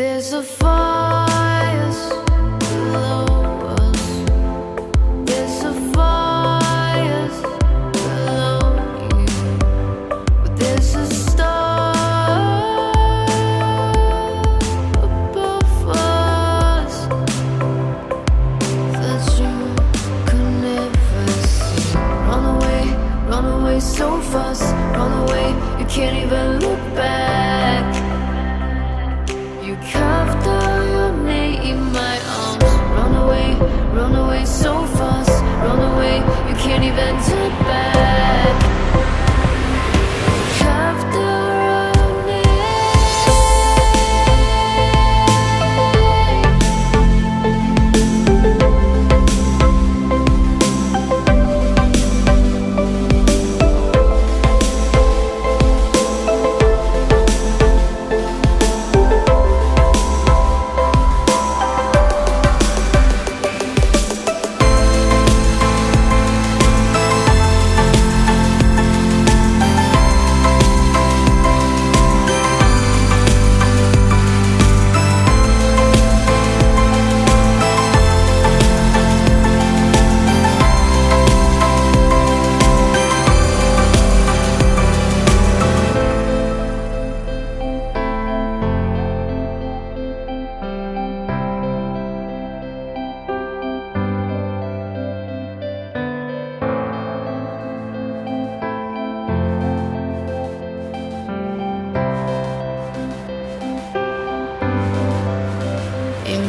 There's a fire below us. There's a fire below you. But there's a star above us that you could never see. Run away so fast. Run away, you can't even look back. You carved out your name in my arms. Run away so fast. Run away, you can't even turn back. You carved out your name.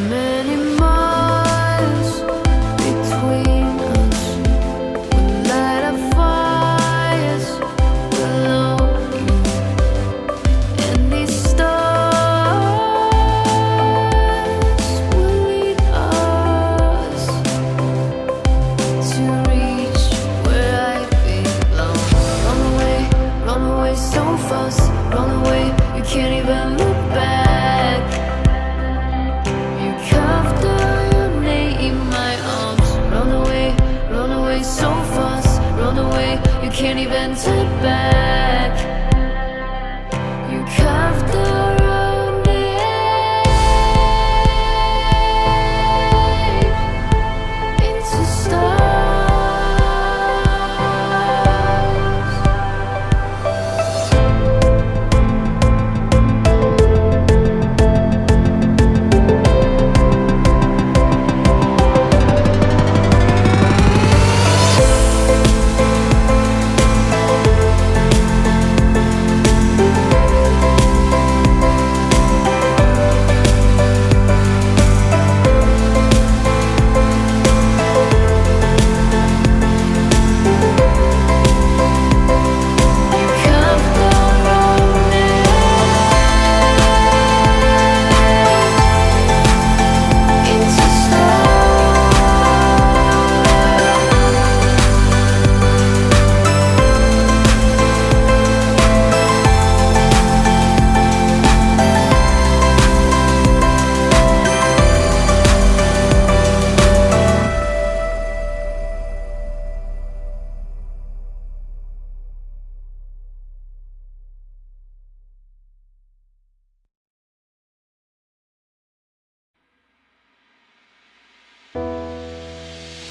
Many miles between us, we light up fires below you, and these stars will lead us to reach where I belong. Run away so fast. Run away, you can't even look back. You carved out your name in my arms. Run away so fast. Run away, you can't even turn back. You carved out your name into stars.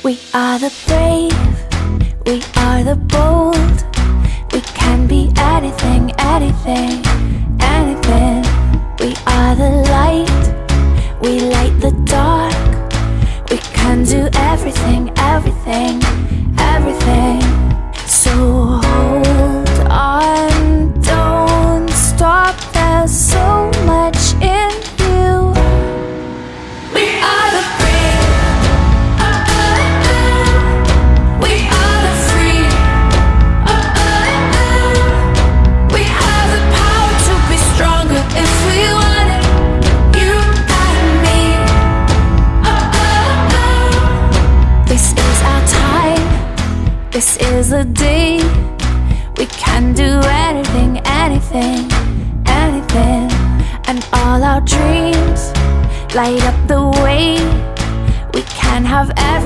We are the brave, we are the bold. We can be anything, anything, anything. We are the light, we light the dark. We can do everything, everything, everything. So hold on, don't stop. There's so much in you. We are the brave. We are the free. We have the power to be stronger if we want it. You and me. This is our time. This is the day. We can do anything, anything, anything. And all our dreams light up the way. We can have everything.